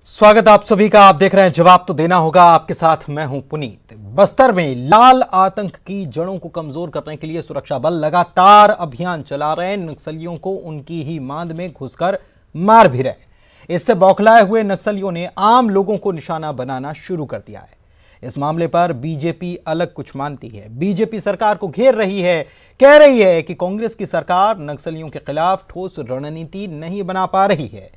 स्वागत आप सभी का। आप देख रहे हैं जवाब तो देना होगा। आपके साथ मैं हूं पुनीत। बस्तर में लाल आतंक की जड़ों को कमजोर करने के लिए सुरक्षा बल लगातार अभियान चला रहे हैं। नक्सलियों को उनकी ही मांद में घुसकर मार भी रहे। इससे बौखलाए हुए नक्सलियों ने आम लोगों को निशाना बनाना शुरू कर दिया है। इस मामले पर बीजेपी अलग कुछ मानती है। बीजेपी सरकार को घेर रही है, कह रही है कि कांग्रेस की सरकार नक्सलियों के खिलाफ ठोस रणनीति नहीं बना पा रही है।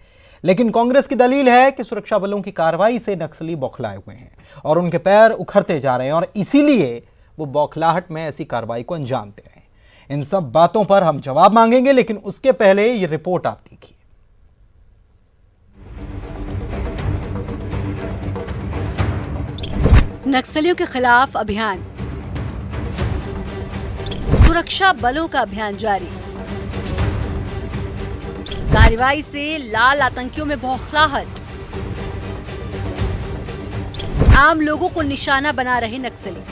लेकिन कांग्रेस की दलील है कि सुरक्षा बलों की कार्रवाई से नक्सली बौखलाए हुए हैं और उनके पैर उखड़ते जा रहे हैं और इसीलिए वो बौखलाहट में ऐसी कार्रवाई को अंजाम दे रहे हैं। इन सब बातों पर हम जवाब मांगेंगे, लेकिन उसके पहले ये रिपोर्ट आप देखिए। नक्सलियों के खिलाफ अभियान, सुरक्षा बलों का अभियान जारी। कार्रवाई से लाल आतंकियों में बौखलाहट, आम लोगों को निशाना बना रहे नक्सली।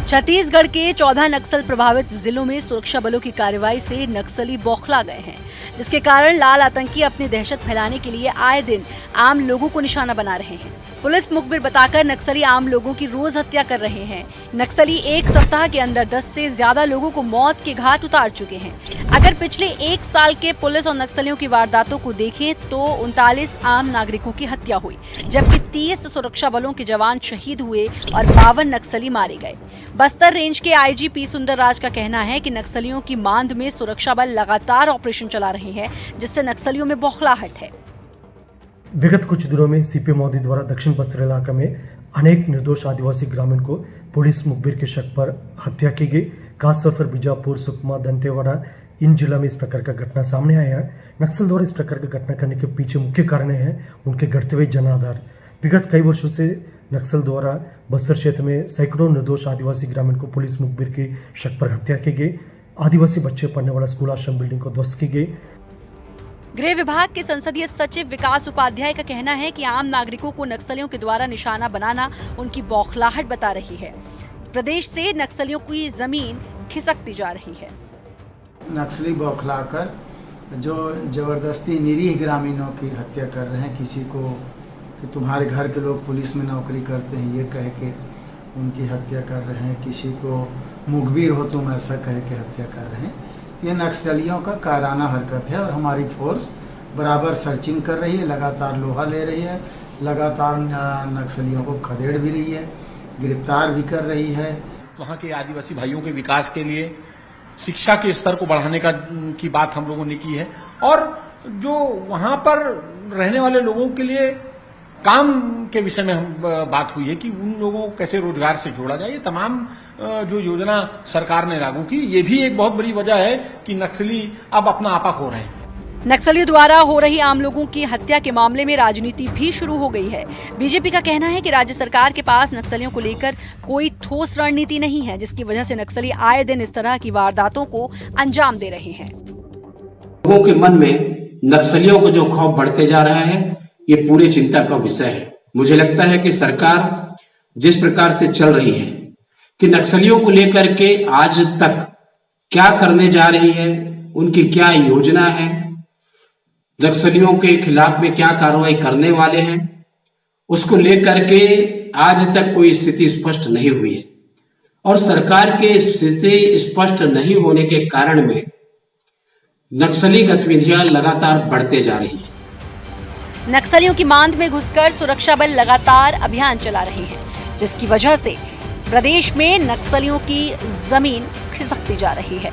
छत्तीसगढ़ के 14 नक्सल प्रभावित जिलों में सुरक्षा बलों की कार्रवाई से नक्सली बौखला गए हैं, जिसके कारण लाल आतंकी अपनी दहशत फैलाने के लिए आए दिन आम लोगों को निशाना बना रहे हैं। पुलिस मुखबिर बताकर नक्सली आम लोगों की रोज हत्या कर रहे हैं। नक्सली एक सप्ताह के अंदर 10 से ज्यादा लोगों को मौत के घाट उतार चुके हैं। अगर पिछले 1 साल के पुलिस और नक्सलियों की वारदातों को देखें तो 39 आम नागरिकों की हत्या हुई, जबकि 30 सुरक्षा बलों के जवान शहीद हुए और 52 नक्सली मारे गए। बस्तर रेंज के आईजी पी सुंदरराज का कहना है कि नक्सलियों की मांद में सुरक्षा बल लगातार ऑपरेशन चला रहे हैं, जिससे नक्सलियों में बौखलाहट है। विगत कुछ दिनों में सीपी मोदी द्वारा दक्षिण बस्तर इलाका में अनेक निर्दोष आदिवासी ग्रामीण को पुलिस मुखबिर के शक पर हत्या की गई। खासतौर पर बीजापुर, सुकमा, दंतेवाड़ा इन जिला में इस प्रकार का घटना सामने आया है। नक्सल द्वारा इस प्रकार का घटना करने के पीछे मुख्य कारण है उनके घटते हुए जनाधार। विगत कई वर्षों से नक्सल द्वारा बस्तर क्षेत्र में सैकड़ों निर्दोष आदिवासी ग्रामीण को पुलिस मुखबिर के शक पर हत्या की गई। आदिवासी बच्चे पढ़ने वाला स्कूल आश्रम बिल्डिंग को ध्वस्त की गई। गृह विभाग के संसदीय सचिव विकास उपाध्याय का कहना है कि आम नागरिकों को नक्सलियों के द्वारा निशाना बनाना उनकी बौखलाहट बता रही है। प्रदेश से नक्सलियों की जमीन खिसकती जा रही है। नक्सली बौखलाकर जो जबरदस्ती निरीह ग्रामीणों की हत्या कर रहे हैं, किसी को कि तुम्हारे घर के लोग पुलिस में नौकरी करते हैं ये कह के उनकी हत्या कर रहे हैं, किसी को मुखबिर हो तुम ऐसा कह के हत्या कर रहे हैं। ये नक्सलियों का कायराना हरकत है और हमारी फोर्स बराबर सर्चिंग कर रही है, लगातार लोहा ले रही है, लगातार नक्सलियों को खदेड़ भी रही है, गिरफ्तार भी कर रही है। वहाँ के आदिवासी भाइयों के विकास के लिए शिक्षा के स्तर को बढ़ाने की बात हम लोगों ने की है और जो वहाँ पर रहने वाले लोगों के लिए काम के विषय में हम बात हुई है कि उन लोगों को कैसे रोजगार से जोड़ा जाए। ये तमाम जो योजना सरकार ने लागू की, ये भी एक बहुत बड़ी वजह है कि नक्सली अब अपना आपा खो रहे हैं। नक्सलियों द्वारा हो रही आम लोगों की हत्या के मामले में राजनीति भी शुरू हो गई है। बीजेपी का कहना है कि राज्य सरकार के पास नक्सलियों को लेकर कोई ठोस रणनीति नहीं है, जिसकी वजह से नक्सली आए दिन इस तरह की वारदातों को अंजाम दे रहे हैं। लोगों के मन में नक्सलियों को जो खौफ बढ़ते जा रहा है, ये पूरी चिंता का विषय है। मुझे लगता है कि सरकार जिस प्रकार से चल रही है कि नक्सलियों को लेकर के आज तक क्या करने जा रही है, उनकी क्या योजना है, नक्सलियों के खिलाफ में क्या कार्रवाई करने वाले हैं, उसको लेकर के आज तक कोई स्थिति स्पष्ट नहीं हुई है और सरकार के स्थिति स्पष्ट नहीं होने के कारण में नक्सली गतिविधियां लगातार बढ़ते जा रही हैं। नक्सलियों की मांद में घुसकर सुरक्षा बल लगातार अभियान चला रहे हैं, जिसकी वजह से प्रदेश में नक्सलियों की जमीन खिसकती जा रही है।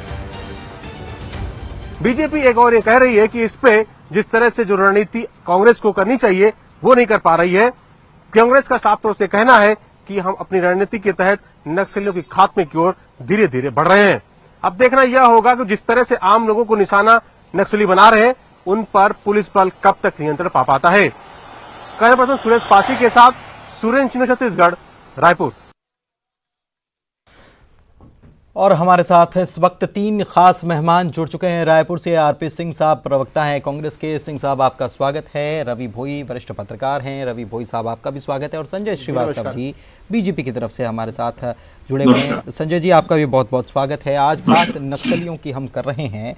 बीजेपी एक और ये कह रही है कि इस पे जिस तरह से जो रणनीति कांग्रेस को करनी चाहिए वो नहीं कर पा रही है। कांग्रेस का साफ तौर से कहना है कि हम अपनी रणनीति के तहत नक्सलियों के खात्मे की ओर धीरे धीरे बढ़ रहे हैं। अब देखना यह होगा कि जिस तरह से आम लोगों को निशाना नक्सली बना रहे हैं, उन पर पुलिस बल कब तक नियंत्रण पा पाता है। कैमरा पर्सन सुरेश पासी के साथ सुरेंद्र सिन्हा, छत्तीसगढ़, रायपुर। और हमारे साथ इस वक्त 3 खास मेहमान जुड़ चुके हैं। रायपुर से आरपी सिंह साहब प्रवक्ता हैं कांग्रेस के। सिंह साहब आपका स्वागत है। रवि भोई वरिष्ठ पत्रकार हैं। रवि भोई साहब आपका भी स्वागत है। और संजय श्रीवास्तव जी बीजेपी की तरफ से हमारे साथ जुड़े हुए हैं। संजय जी, आपका भी बहुत बहुत स्वागत है। आज बात नक्सलियों की हम कर रहे हैं।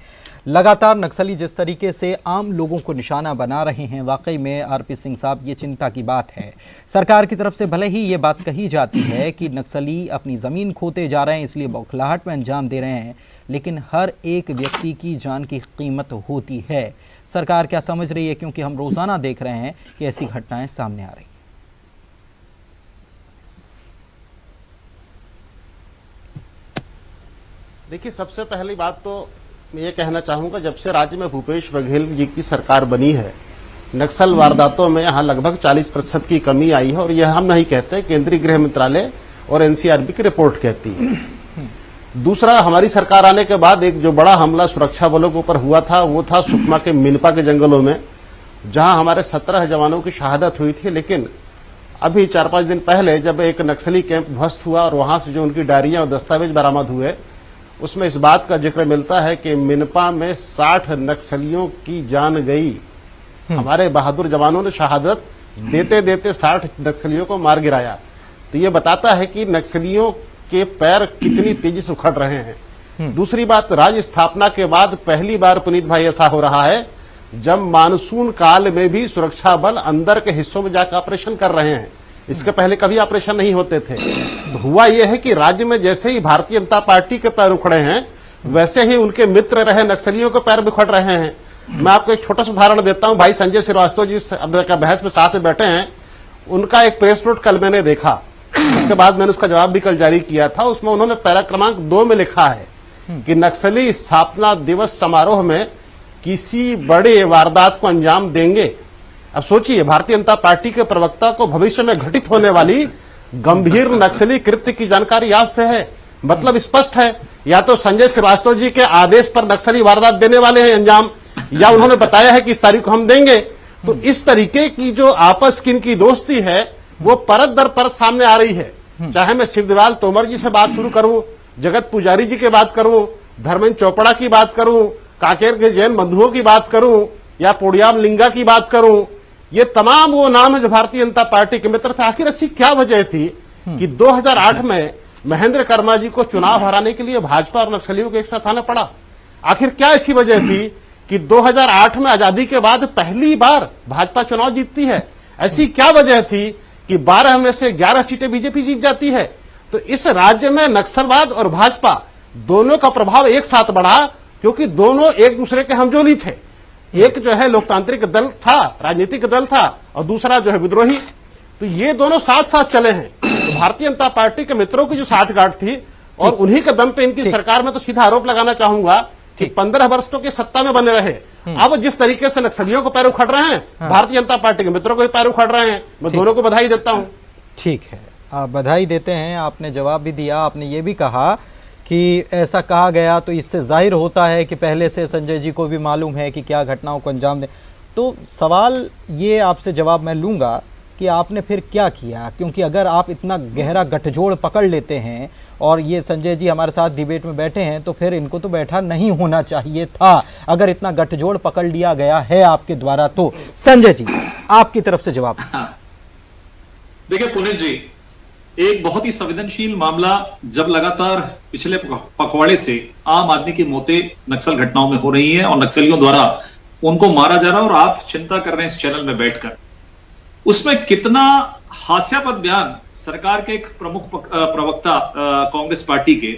लगातार नक्सली जिस तरीके से आम लोगों को निशाना बना रहे हैं, वाकई में आरपी सिंह साहब ये चिंता की बात है। सरकार की तरफ से भले ही ये बात कही जाती है कि नक्सली अपनी ज़मीन खोते जा रहे हैं इसलिए बौखलाहट में अंजाम दे रहे हैं, लेकिन हर एक व्यक्ति की जान की कीमत होती है। सरकार क्या समझ रही है? क्योंकि हम रोज़ाना देख रहे हैं कि ऐसी घटनाएं सामने आ रही। देखिए, सबसे पहली बात तो मैं ये कहना चाहूंगा, जब से राज्य में भूपेश बघेल जी की सरकार बनी है, नक्सल वारदातों में यहाँ लगभग 40% की कमी आई है। और यह हम नहीं कहते, केंद्रीय गृह मंत्रालय और एनसीआरबी की रिपोर्ट कहती है। दूसरा, हमारी सरकार आने के बाद एक जो बड़ा हमला सुरक्षा बलों के ऊपर हुआ था, वो था सुकमा के मिनपा के जंगलों में, जहां हमारे 17 जवानों की शहादत हुई थी। लेकिन अभी 4-5 दिन पहले जब एक नक्सली कैंप ध्वस्त हुआ और वहां से जो उनकी डायरियां और दस्तावेज बरामद हुए, उसमें इस बात का जिक्र मिलता है कि मिनपा में 60 नक्सलियों की जान गई। हमारे बहादुर जवानों ने शहादत देते देते 60 नक्सलियों को मार गिराया। तो ये बताता है कि नक्सलियों के पैर कितनी तेजी से उखड़ रहे हैं। दूसरी बात, राज्य स्थापना के बाद पहली बार पुनीत भाई ऐसा हो रहा है जब मानसून काल में भी सुरक्षा बल अंदर के हिस्सों में जाकर ऑपरेशन कर रहे हैं। इसके पहले कभी ऑपरेशन नहीं होते थे। तो हुआ यह है कि राज्य में जैसे ही भारतीय जनता पार्टी के पैर उखड़े हैं, वैसे ही उनके मित्र रहे नक्सलियों के पैर भी उखड़ रहे हैं। मैं आपको एक छोटा सा उदाहरण देता हूं। भाई संजय श्रीवास्तव जी बहस में साथ में बैठे हैं, उनका एक प्रेस नोट कल मैंने देखा, उसके बाद मैंने उसका जवाब भी कल जारी किया था। उसमें उन्होंने पैरा क्रमांक 2 में लिखा है कि नक्सली स्थापना दिवस समारोह में किसी बड़े वारदात को अंजाम देंगे। अब सोचिए, भारतीय जनता पार्टी के प्रवक्ता को भविष्य में घटित होने वाली गंभीर नक्सली कृत्य की जानकारी आज से है। मतलब स्पष्ट है, या तो संजय श्रीवास्तव जी के आदेश पर नक्सली वारदात देने वाले हैं अंजाम, या उन्होंने बताया है कि इस तारीख को हम देंगे। तो इस तरीके की जो आपस की इनकी दोस्ती है, वो परत दर परत सामने आ रही है। चाहे मैं शिवदयाल तोमर जी से बात शुरू करूं, जगत पुजारी जी की बात करूं, धर्मेंद्र चोपड़ा की बात करूं, कांकेर के जैन बंधुओं की बात करूं, या पोड़ियाम लिंगा की बात करूं, ये तमाम वो नाम है जो भारतीय जनता पार्टी के मित्र थे। आखिर ऐसी क्या वजह थी कि 2008 में महेंद्र कर्मा जी को चुनाव हराने के लिए भाजपा और नक्सलियों के एक साथ आना पड़ा? आखिर क्या ऐसी वजह थी कि 2008 में आजादी के बाद पहली बार भाजपा चुनाव जीतती है? ऐसी क्या वजह थी कि 12 में से 11 सीटें बीजेपी जीत जाती है? तो इस राज्य में नक्सलवाद और भाजपा दोनों का प्रभाव एक साथ बढ़ा, क्योंकि दोनों एक दूसरे के हमजोली थे। एक जो है लोकतांत्रिक दल था, राजनीतिक दल था, और दूसरा जो है विद्रोही। तो ये दोनों साथ साथ चले हैं। तो भारतीय जनता पार्टी के मित्रों की जो साठगांठ थी, और उन्हीं के दम पे इनकी सरकार में तो सीधा आरोप लगाना चाहूंगा कि 15 वर्ष तो के सत्ता में बने रहे। अब जिस तरीके से नक्सलियों को पैर उखड़ रहे हैं, भारतीय जनता पार्टी के मित्रों को भी पैर उखड़ रहे हैं। मैं दोनों को बधाई देता हूं। ठीक है, आप बधाई देते हैं। आपने जवाब भी दिया, आपने ये भी कहा कि ऐसा कहा गया तो इससे जाहिर होता है कि पहले से संजय जी को भी मालूम है कि क्या घटनाओं को अंजाम दें। तो सवाल ये आपसे जवाब मैं लूँगा कि आपने फिर क्या किया? क्योंकि अगर आप इतना गहरा गठजोड़ पकड़ लेते हैं, और ये संजय जी हमारे साथ डिबेट में बैठे हैं, तो फिर इनको तो बैठा नहीं होना चाहिए था अगर इतना गठजोड़ पकड़ लिया गया है आपके द्वारा। तो संजय जी, आपकी तरफ से जवाब। देखिए पुनीत जी, एक बहुत ही संवेदनशील मामला जब लगातार पिछले पखवाड़े से आम आदमी की मौतें नक्सल घटनाओं में हो रही हैं और नक्सलियों द्वारा उनको मारा जा रहा है, और आप चिंता कर रहे हैं इस चैनल में बैठकर, उसमें कितना हास्यास्पद बयान सरकार के एक प्रमुख प्रवक्ता कांग्रेस पार्टी के,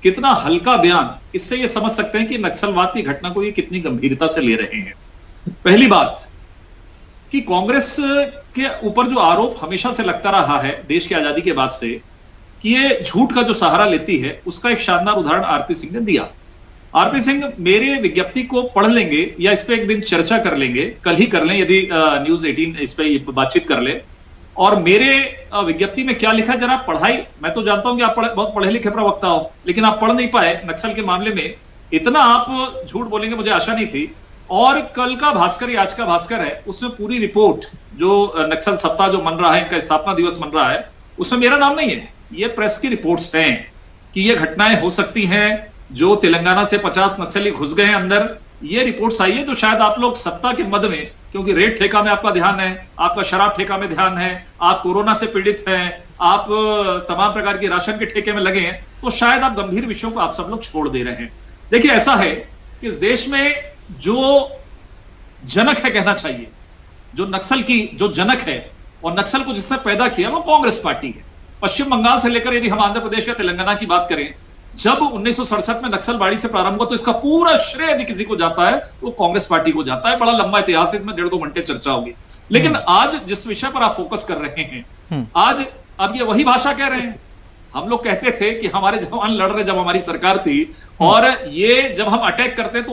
कितना हल्का बयान, इससे ये समझ सकते हैं कि नक्सलवाद की घटना को ये कितनी गंभीरता से ले रहे हैं। पहली बात कि कांग्रेस के ऊपर जो आरोप हमेशा से लगता रहा है देश की आजादी के बाद से कि ये झूठ का जो सहारा लेती है, उसका एक शानदार उदाहरण आरपी सिंह ने दिया। आरपी सिंह मेरे विज्ञप्ति को पढ़ लेंगे या इस पे एक दिन चर्चा कर लेंगे, कल ही कर लें यदि न्यूज 18 इस पे बातचीत कर ले, और मेरे विज्ञप्ति में क्या लिखा जरा पढ़ाई। मैं तो जानता हूं कि आप बहुत पढ़े लिखे प्रवक्ता हो, लेकिन आप पढ़ नहीं पाए नक्सल के मामले में, इतना आप झूठ बोलेंगे मुझे आशा नहीं थी। और कल का भास्कर या आज का भास्कर है, उसमें पूरी रिपोर्ट जो नक्सल सप्ताह जो मन रहा है, इनका स्थापना दिवस मन रहा है, उसमें मेरा नाम नहीं है। ये प्रेस की रिपोर्ट्स हैं कि ये घटनाएं हो सकती हैं, जो तेलंगाना से 50 नक्सली घुस गए हैं अंदर, ये रिपोर्ट्स आई है। जो शायद आप लोग सत्ता के मद में, क्योंकि रेट ठेका में आपका ध्यान है, आपका शराब ठेका में ध्यान है, आप कोरोना से पीड़ित हैं, आप तमाम प्रकार के राशन के ठेके में लगे हैं, तो शायद आप गंभीर विषयों को आप सब लोग छोड़ दे रहे हैं। देखिए, ऐसा है कि इस देश में जो जनक है, कहना चाहिए, जो नक्सल की जो जनक है और नक्सल को जिसने पैदा किया वो कांग्रेस पार्टी है। पश्चिम बंगाल से लेकर यदि हम आंध्र प्रदेश या तेलंगाना की बात करें, जब 1967 में नक्सलवाड़ी से प्रारंभ हुआ तो इसका पूरा श्रेय यदि किसी को जाता है तो कांग्रेस पार्टी को जाता है। बड़ा लंबा इतिहास, इसमें 1.5-2 घंटे चर्चा होगी। लेकिन आज जिस विषय पर आप फोकस कर रहे हैं, आज अब ये वही भाषा कह रहे हैं। हम लोग कहते थे कि हमारे जवान लड़ रहे जब हमारी सरकार थी, और ये जब हम अटैक करते हैं तो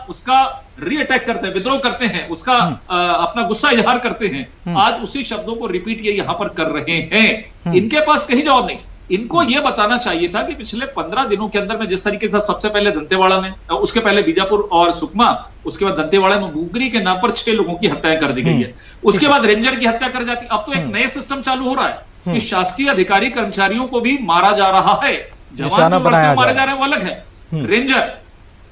उसका री अटैक करते हैं, विद्रोह करते हैं, उसका अपना गुस्सा इजहार करते हैं। आज उसी शब्दों को रिपीट ये यहां पर कर रहे हैं। इनके पास कहीं जवाब नहीं। इनको यह बताना चाहिए था कि पिछले 15 दिनों के अंदर में जिस तरीके से सबसे पहले दंतेवाड़ा में, उसके पहले बीजापुर और सुकमा, उसके बाद दंतेवाड़ा में मुगरी के नाम पर 6 लोगों की हत्याएं कर दी गई है। उसके बाद रेंजर की हत्या कर जाती। अब तो एक नए सिस्टम चालू हो रहा है कि शासकीय अधिकारी कर्मचारियों को भी मारा जा रहा है। जवान जो मारे जा रहे हैं वो अलग है। रेंजर,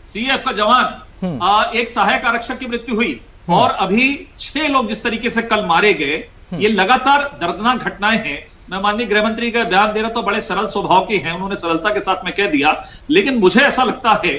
सीएफ का जवान, एक सहायक आरक्षक की मृत्यु हुई, और अभी 6 लोग जिस तरीके से कल मारे गए, ये लगातार दर्दनाक घटनाएं हैं। मैं माननीय गृह मंत्री का बयान दे रहा तो बड़े सरल स्वभाव के हैं, उन्होंने सरलता के साथ में कह दिया। लेकिन मुझे ऐसा लगता है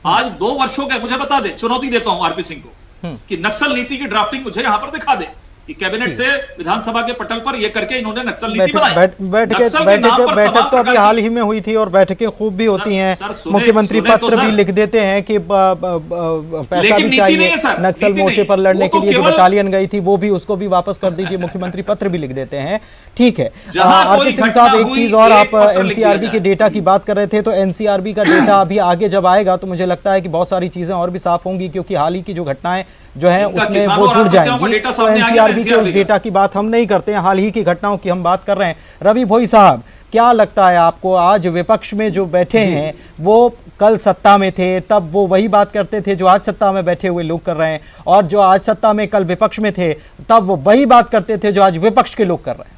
आज 2 वर्षों के, मुझे बता दे, चुनौती देता हूं आरपी सिंह को कि नक्सल नीति की ड्राफ्टिंग मुझे यहां पर दिखा दे कि कैबिनेट से विधानसभा के पटल पर यह करके इन्होंने नक्सल नीति बनाई। बैठक तो अभी हाल ही में हुई थी और बैठकें खूब भी होती हैं। मुख्यमंत्री पत्र भी लिख देते हैं कि पैसा भी चाहिए नक्सल मोर्चे पर लड़ने के लिए। जो बटालियन गई थी वो भी, उसको भी वापस कर दीजिए। मुख्यमंत्री पत्र भी लिख देते हैं। ठीक है आरपी सिंह साहब, एक चीज और, आप एनसीआरबी के डेटा की बात कर रहे थे, तो एनसीआरबी का डेटा अभी आगे जब आएगा तो मुझे लगता है कि बहुत सारी चीजें और भी साफ होंगी, क्योंकि हाल ही की जो घटनाएं जो है उसमें वो जुड़ जाएंगी। तो एनसीआरबी के उस डेटा की बात हम नहीं करते हैं, हाल ही की घटनाओं की हम बात कर रहे हैं। रवि भोई साहब, क्या लगता है आपको, आज विपक्ष में जो बैठे हैं वो कल सत्ता में थे तब वो वही बात करते थे जो आज सत्ता में बैठे हुए लोग कर रहे हैं, और जो आज सत्ता में कल विपक्ष में थे तब वो वही बात करते थे जो आज विपक्ष के लोग कर रहे हैं?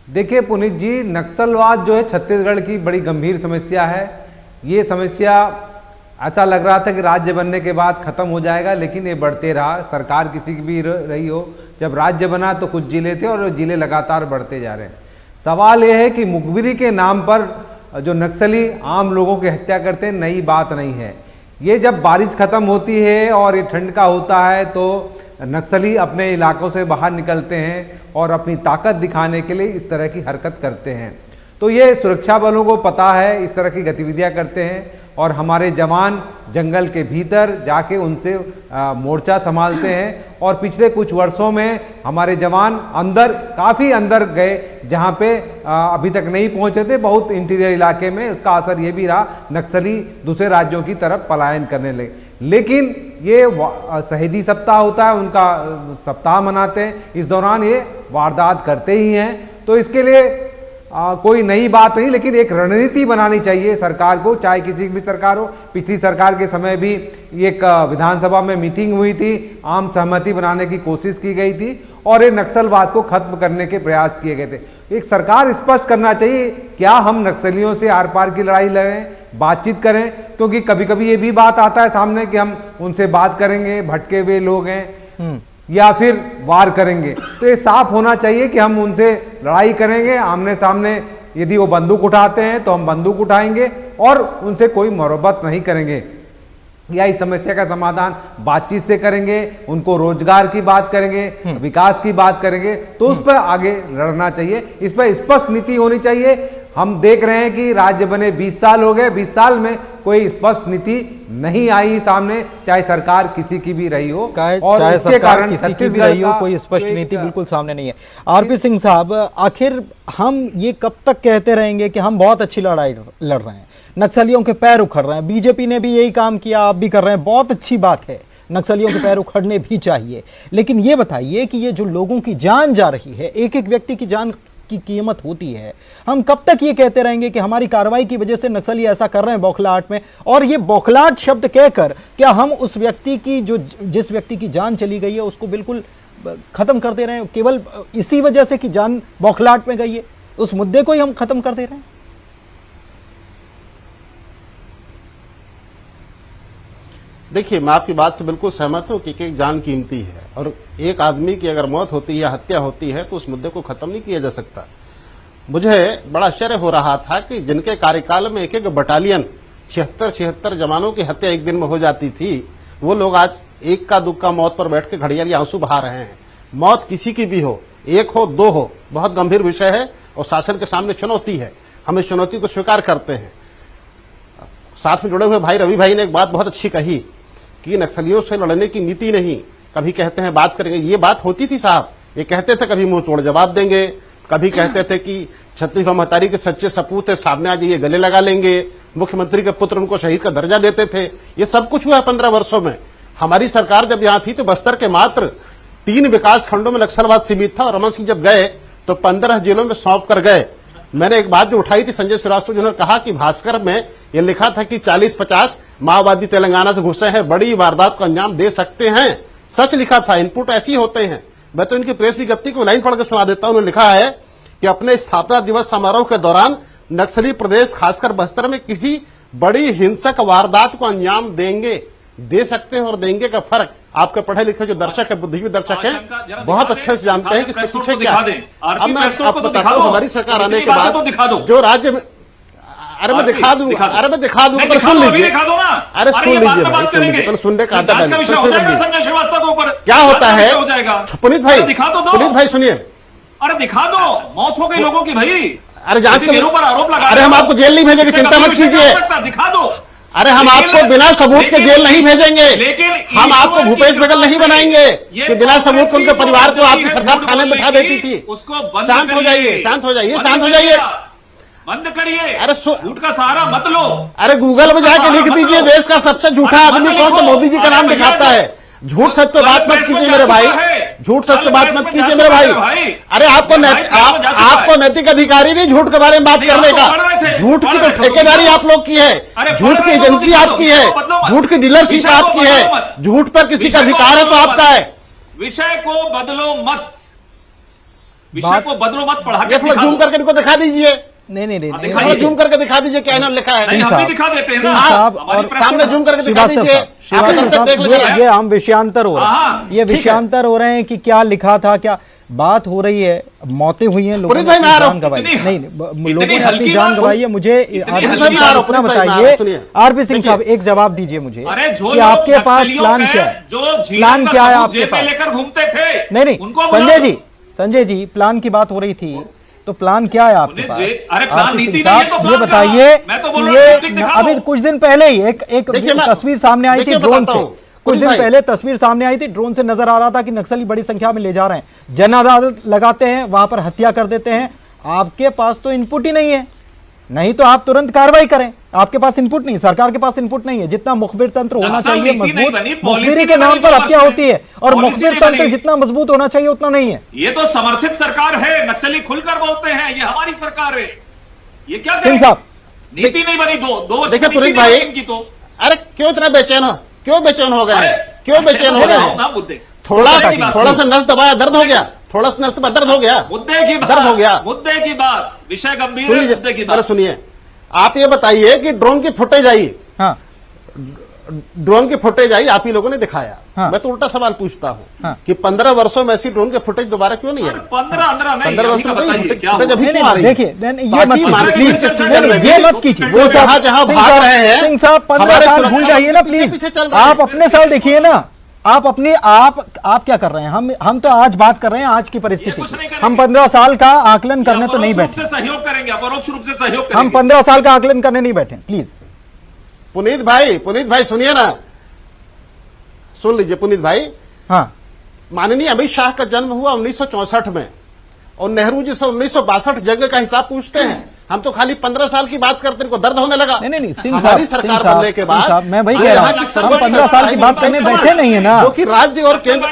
देखिए पुनीत जी, नक्सलवाद जो है छत्तीसगढ़ की बड़ी गंभीर समस्या है। ये समस्या ऐसा लग रहा था कि राज्य बनने के बाद खत्म हो जाएगा, लेकिन ये बढ़ते रहा। सरकार किसी की भी रही हो, जब राज्य बना तो कुछ जिले थे और जिले लगातार बढ़ते जा रहे हैं। सवाल ये है कि मुखबिरी के नाम पर जो नक्सली आम लोगों की हत्या करते हैं, नई बात नहीं है। ये जब बारिश खत्म होती है और ये ठंड का होता है तो नक्सली अपने इलाकों से बाहर निकलते हैं और अपनी ताकत दिखाने के लिए इस तरह की हरकत करते हैं। तो ये सुरक्षा बलों को पता है, इस तरह की गतिविधियां करते हैं, और हमारे जवान जंगल के भीतर जाके उनसे मोर्चा संभालते हैं। और पिछले कुछ वर्षों में हमारे जवान अंदर, काफ़ी अंदर गए, जहाँ पे अभी तक नहीं पहुँचे थे, बहुत इंटीरियर इलाके में। उसका असर ये भी रहा, नक्सली दूसरे राज्यों की तरफ पलायन करने लगे। लेकिन ये शहीदी सप्ताह होता है, उनका सप्ताह मनाते हैं, इस दौरान ये वारदात करते ही हैं। तो इसके लिए कोई नई बात नहीं, लेकिन एक रणनीति बनानी चाहिए सरकार को, चाहे किसी की भी सरकार हो। पिछली सरकार के समय भी एक विधानसभा में मीटिंग हुई थी, आम सहमति बनाने की कोशिश की गई थी और ये नक्सलवाद को खत्म करने के प्रयास किए गए थे। एक सरकार स्पष्ट करना चाहिए, क्या हम नक्सलियों से आर पार की लड़ाई लड़ें, बातचीत करें? क्योंकि कभी कभी ये भी बात आता है सामने कि हम उनसे बात करेंगे, भटके हुए लोग हैं, या फिर वार करेंगे। तो ये साफ होना चाहिए कि हम उनसे लड़ाई करेंगे आमने सामने। यदि वो बंदूक उठाते हैं तो हम बंदूक उठाएंगे और उनसे कोई मोहब्बत नहीं करेंगे, या इस समस्या का समाधान बातचीत से करेंगे, उनको रोजगार की बात करेंगे, विकास की बात करेंगे, तो उस पर आगे लड़ना चाहिए। इस पर स्पष्ट नीति होनी चाहिए। हम देख रहे हैं कि राज्य बने 20 साल हो गए, 20 साल में कोई स्पष्ट नीति नहीं आई सामने, चाहे सरकार किसी की भी रही हो, और चाहे इसके सरकार कारण किसी की भी रही हो, कोई स्पष्ट नीति बिल्कुल सामने नहीं है। आरपी सिंह साहब, आखिर हम ये कब तक कहते रहेंगे कि हम बहुत अच्छी लड़ाई लड़ रहे हैं, नक्सलियों के पैर उखड़ रहे हैं? बीजेपी ने भी यही काम किया, आप भी कर रहे हैं, बहुत अच्छी बात है, नक्सलियों के पैर उखड़ने भी चाहिए। लेकिन ये बताइए कि ये जो लोगों की जान जा रही है, एक एक व्यक्ति की जान की कीमत होती है, हम कब तक ये कहते रहेंगे कि हमारी कार्रवाई की वजह से नक्सली ऐसा कर रहे हैं बौखलाहट में? और ये बौखलाहट शब्द कहकर क्या हम उस व्यक्ति की, जो जिस व्यक्ति की जान चली गई है, उसको बिल्कुल खत्म कर दे रहे हैं केवल इसी वजह से कि जान बौखलाहट में गई है? उस मुद्दे को ही हम खत्म कर दे रहे हैं? देखिए, मैं आपकी बात से बिल्कुल सहमत हूं कि एक जान कीमती है, और एक आदमी की अगर मौत होती है या हत्या होती है तो उस मुद्दे को खत्म नहीं किया जा सकता। मुझे बड़ा आश्चर्य हो रहा था कि जिनके कार्यकाल में एक एक बटालियन 76 जवानों की हत्या एक दिन में हो जाती थी, वो लोग आज एक का दुक्का मौत पर बैठ के घड़ियाली आंसू बहा रहे हैं। मौत किसी की भी हो, एक हो दो हो, बहुत गंभीर विषय है और शासन के सामने चुनौती है। हम इस चुनौती को स्वीकार करते हैं। साथ में जुड़े हुए भाई रवि भाई ने एक बात बहुत अच्छी कही कि नक्सलियों से लड़ने की नीति नहीं, कभी कहते हैं बात करेंगे, ये बात होती थी साहब। ये कहते थे कभी मुंह तोड़ जवाब देंगे, कभी कहते थे कि छत्तीसगढ़ महतारी के सच्चे सपूत है, सामने आ जाइए गले लगा लेंगे। मुख्यमंत्री के पुत्र उनको शहीद का दर्जा देते थे। ये सब कुछ हुआ 15 वर्षों में। हमारी सरकार जब यहाँ थी तो बस्तर के मात्र 3 विकास खंडों में नक्सलवाद सीमित था और रमन सिंह जब गए तो 15 जिलों में सौंप कर गए। मैंने एक बात जो उठाई थी संजय श्रीवास्तव जिन्होंने कहा कि भास्कर में ये लिखा था कि 40-50 माओवादी तेलंगाना से घुसे हैं, बड़ी वारदात को अंजाम दे सकते हैं। सच लिखा था, इनपुट ऐसे ही होते हैं। मैं तो इनकी प्रेस विज्ञप्ति को लाइन पढ़ के सुना देता हूं। उन्होंने लिखा है कि अपने स्थापना दिवस समारोह के दौरान नक्सली प्रदेश खासकर बस्तर में किसी बड़ी हिंसक वारदात को अंजाम देंगे। दे सकते हैं और देंगे का फर्क आपके पढ़े लिखे जो दर्शक है, बुद्धिजीवी दर्शक हैं, बहुत अच्छे से जानते हैं कि इसके पीछे क्या है। अब मैं आपको बताता हूँ, हमारी सरकार आने के बाद जो राज्य में, अरे मैं दिखा दूंगा, अरे मैं दिखा दूंगा, पर सुन लीजिए, अरे सुन लीजिए भाई, सुन लीजिए, पर सुनने का आता है। क्या होता है पुनीत भाई सुनिए, अरे दिखा दो, मौत हो गई लोगों की भाई। अरे जांच के ऊपर आरोप लगा, अरे हम आपको जेल नहीं भेजेंगे, चिंता मत कीजिए। दिखा दो, अरे हम आपको बिना सबूत के जेल नहीं भेजेंगे। हम आपको भूपेश बघेल नहीं बनाएंगे कि बिना सबूत के उनके परिवार को आपकी सरकार थाने में बैठा देती थी। शांत हो जाइए, शांत हो जाइए, शांत हो जाइए, बंद करिए। अरे झूठ का सहारा मत लो। अरे गूगल में जाके लिख दीजिए देश का सबसे झूठा आदमी कौन, तो मोदी जी का नाम दिखाता है। झूठ सच पे बात मत कीजिए मेरे भाई, झूठ सच पे बात मत कीजिए मेरे भाई। अरे आपको नैतिक अधिकारी नहीं झूठ के बारे में बात करने का। झूठ की तो ठेकेदारी आप लोग की है, झूठ की एजेंसी आपकी है, झूठ की डीलरशिप आपकी है, झूठ पर किसी का अधिकार है तो आपका है। विषय को बदलो मत, विषय को बदलो मत, पढ़ा के जूम करके इनको दिखा दीजिए। नहीं, जूम करके दिखा दीजिए क्या इन्होंने लिखा है। हम भी दिखा देते हैं ना साहब, और सामने जूम करके दिखा दीजिए। ये हम विषयांतर हो रहे हैं, ये विषयांतर हो रहे हैं कि क्या लिखा था, क्या बात हो रही है। मौतें हुई हैं, लोगों ने अपनी जान गंवाई, नहीं लोगों ने अपनी जान गंवाई है। मुझे इतना बताइए आरपी सिंह साहब, एक जवाब दीजिए मुझे कि आपके पास प्लान क्या है, प्लान क्या है आपके पास? लेकर घूमते थे, नहीं संजय जी प्लान की बात हो रही थी, तो प्लान क्या है आपके पास? अरे प्लान नीति नहीं है तो प्लान ये बताइए कि ये अभी कुछ दिन पहले ही एक तस्वीर सामने आई थी ड्रोन से, कुछ दिन पहले तस्वीर सामने आई थी, ड्रोन से नजर आ रहा था कि नक्सली बड़ी संख्या में ले जा रहे हैं, जन अदालत लगाते हैं, वहां पर हत्या कर देते हैं। आपके पास तो इनपुट ही नहीं है, नहीं तो आप तुरंत कार्रवाई करें। आपके पास इनपुट नहीं, सरकार के पास इनपुट नहीं है। जितना मुखबिर तंत्र होना चाहिए मजबूत, मुखबिरी के नाम पर हत्या होती है, और मुखबिर तंत्र जितना मजबूत होना चाहिए उतना नहीं है। ये तो समर्थित सरकार है, नक्सली खुलकर बोलते हैं ये हमारी सरकार है। ये क्या सिंह साहब, नीति नहीं बनी, दो वर्ष देखिए पुनीत भाई की तो अरे क्यों इतना बेचैन हो, क्यों बेचैन हो गए, क्यों बेचैन हो गए? थोड़ा सा नस दबाया, दर्द हो गया, थोड़ा सा नस दर्द हो गया, मुद्दे की दर्द हो गया, मुद्दे की बात, विषय गंभीर है, मुद्दे की बात सुनिए। आप ये बताइए कि ड्रोन की फुटेज आई, हाँ, ड्रोन की फुटेज आई, आप ही लोगों ने दिखाया, हाँ, मैं तो उल्टा सवाल पूछता हूँ, हाँ, कि 15 वर्षों में ऐसी ड्रोन की फुटेज दोबारा क्यों नहीं है? 15 वर्षों में फुटेज अभी क्यों आ रही है? देखिए ये मत कीजिए, वो जहां भाग रहे हैं। सिंह साहब 15 साल भूल जाइए ना प्लीज, आप अपने साल देखिए ना, आप अपने आप क्या कर रहे हैं? हम तो आज बात कर रहे हैं आज की परिस्थिति, हम 15 साल का आकलन करने तो नहीं बैठे, सहयोग करेंगे, अपरोक्ष रूप से सहयोग करेंगे। हम 15 साल का आकलन करने नहीं बैठे, प्लीज। पुनीत भाई सुनिए ना, सुन लीजिए पुनीत भाई। हाँ, माननीय अमित शाह का जन्म हुआ 1964 में, और नेहरू जी से 1962 जंग का हिसाब पूछते हैं। हम तो खाली 15 साल की बात करते हैं, इनको दर्द होने लगा। नहीं हमारी सरकार बनने के बाद मैं वही कह रहा हूं, हम 15 साल की बात करने बैठे नहीं है ना, जो कि राज्य और केंद्र।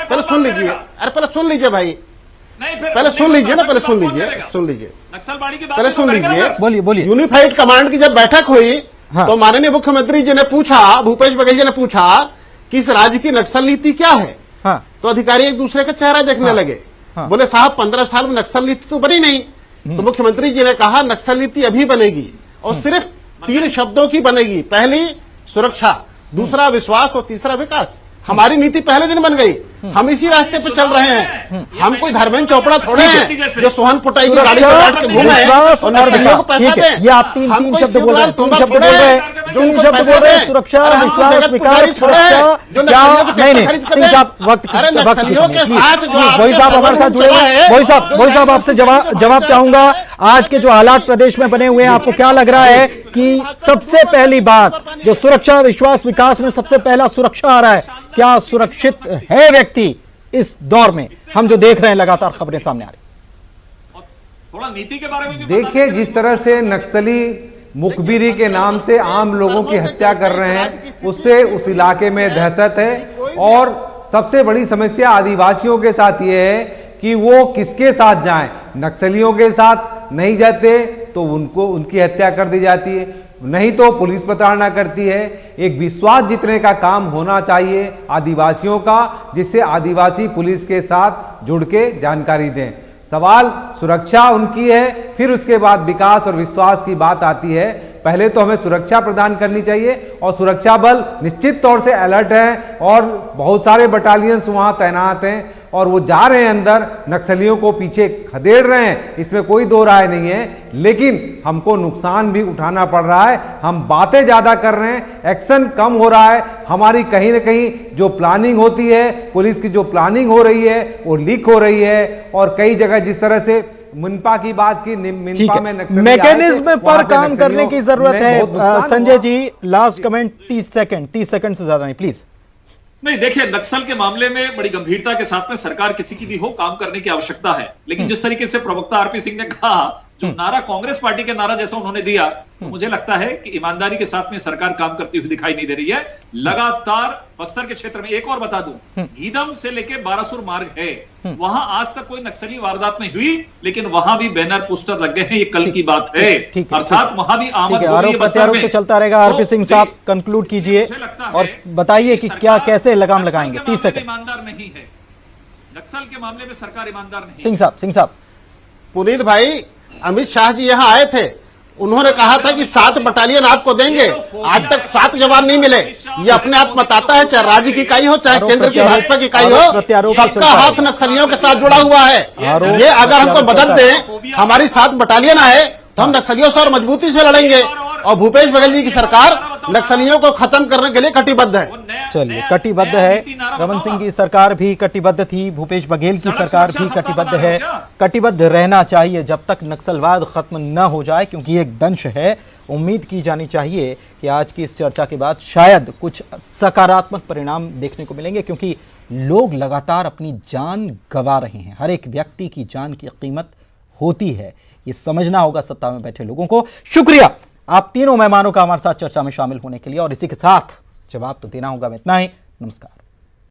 पहले सुन लीजिए, अरे पहले सुन लीजिए भाई, पहले सुन लीजिए ना, पहले सुन लीजिए, पहले सुन लीजिए। बोलिए। यूनिफाइड कमांड की जब बैठक हुई, तो माननीय मुख्यमंत्री जी ने पूछा, भूपेश बघेल जी ने पूछा कि इस राज्य की नक्सल नीति क्या है? तो अधिकारी एक दूसरे का चेहरा देखने लगे, बोले साहब 15 साल में नक्सल नीति तो बनी नहीं। तो मुख्यमंत्री जी ने कहा नक्सल नीति अभी बनेगी, और सिर्फ 3 शब्दों की बनेगी, पहली सुरक्षा, दूसरा विश्वास और तीसरा विकास। हमारी नीति पहले दिन बन गई। हम इसी रास्ते पे चल रहे हैं। हम कोई धर्मेंद्र चोपड़ा थोड़े हैं जो सोहन पुटाई की गाड़ी से बैठ के घूमे हैं और नक्सलियों को पैसा दें। ये आप तीन शब्द बोल रहे हैं, तीन शब्द बोल रहे हैं, सुरक्षा, विश्वास, विकास, सुरक्षा। क्या नहीं सिंह साहब वक्त वही साहब हमारे साथ जुड़े हैं। वही साहब आपसे जवाब चाहूंगा। आज के जो हालात प्रदेश में बने हुए हैं, आपको क्या लग रहा है कि सबसे पहली बात जो सुरक्षा, विश्वास, विकास में सबसे पहला सुरक्षा आ रहा है, क्या सुरक्षित है व्यक्ति इस दौर में? हम जो देख रहे हैं लगातार खबरें सामने आ रही। थोड़ा नीति के बारे में भी देखिए, जिस तरह से नक्सली मुखबिरी के नाम से आम लोगों की हत्या कर रहे हैं, उससे उस इलाके में दहशत है। और सबसे बड़ी समस्या आदिवासियों के साथ ये है कि वो किसके साथ जाएं। नक्सलियों के साथ नहीं जाते तो उनकी हत्या कर दी जाती है, नहीं तो पुलिस प्रताड़ना करती है। एक विश्वास जीतने का काम होना चाहिए आदिवासियों का, जिससे आदिवासी पुलिस के साथ जुड़ के जानकारी दें। सवाल सुरक्षा उनकी है, फिर उसके बाद विकास और विश्वास की बात आती है। पहले तो हमें सुरक्षा प्रदान करनी चाहिए और सुरक्षा बल निश्चित तौर से अलर्ट है और बहुत सारे बटालियंस वहां तैनात हैं और वो जा रहे हैं अंदर, नक्सलियों को पीछे खदेड़ रहे हैं, इसमें कोई दो राय नहीं है। लेकिन हमको नुकसान भी उठाना पड़ रहा है। हम बातें ज्यादा कर रहे हैं, एक्शन कम हो रहा है। हमारी कहीं ना कहीं जो प्लानिंग होती है, पुलिस की जो प्लानिंग हो रही है वो लीक हो रही है। और कई जगह जिस तरह से मिनपा की बात की, मिनपा में मैकेनिज्म पर काम करने की जरूरत है। Sanjay ji, last comment 30 second से ज्यादा नहीं प्लीज। नहीं, देखिए, नक्सल के मामले में बड़ी गंभीरता के साथ में सरकार किसी की भी हो काम करने की आवश्यकता है। लेकिन जिस तरीके से प्रवक्ता आरपी सिंह ने कहा, जो नारा कांग्रेस पार्टी के नारा जैसा उन्होंने दिया, तो मुझे लगता है कि ईमानदारी के साथ में सरकार काम करती हुई दिखाई नहीं दे रही है। लगातार बस्तर के क्षेत्र में, एक और बता दूं, गीदम से लेके बारासुर मार्ग है, वहां आज तक कोई नक्सली वारदात नहीं हुई, लेकिन वहां भी बैनर पोस्टर लग गए हैं। ये कल की बात है, अर्थात वहां भी आमद हो रही है बस्तर में। तो चलता रहेगा। आरपी सिंह साहब कंक्लूड कीजिए और बताइए कि क्या कैसे लगाम लगाएंगे। 30 सेकंड। ईमानदार नहीं है नक्सल के मामले में सरकार, ईमानदार नहीं। सिंह साहब पुनीत भाई, अमित शाह जी यहाँ आए थे, उन्होंने कहा था कि 7 बटालियन आपको देंगे। आज तक 7 जवान नहीं मिले। ये अपने आप बताता है, चाहे राज्य की इकाई हो चाहे केंद्र की भाजपा की इकाई हो, सबका हाथ नक्सलियों के साथ जुड़ा हुआ है। ये अगर हमको बदल दें, हमारी 7 बटालियन आए तो हम नक्सलियों से और मजबूती से लड़ेंगे। और भूपेश बघेल जी की सरकार नक्सलियों को खत्म करने के लिए कटिबद्ध है। चलिए, कटिबद्ध है। रमन सिंह की सरकार भी कटिबद्ध थी, भूपेश बघेल की सरकार भी कटिबद्ध है। कटिबद्ध रहना चाहिए जब तक नक्सलवाद खत्म न हो जाए, क्योंकि एक दंश है। उम्मीद की जानी चाहिए कि आज की इस चर्चा के बाद शायद कुछ सकारात्मक परिणाम देखने को मिलेंगे, क्योंकि लोग लगातार अपनी जान गंवा रहे हैं। हर एक व्यक्ति की जान की कीमत होती है, ये समझना होगा सत्ता में बैठे लोगों को। शुक्रिया आप तीनों मेहमानों का हमारे साथ चर्चा में शामिल होने के लिए, और इसी के साथ जवाब तो देना होगा। इतना ही, नमस्कार।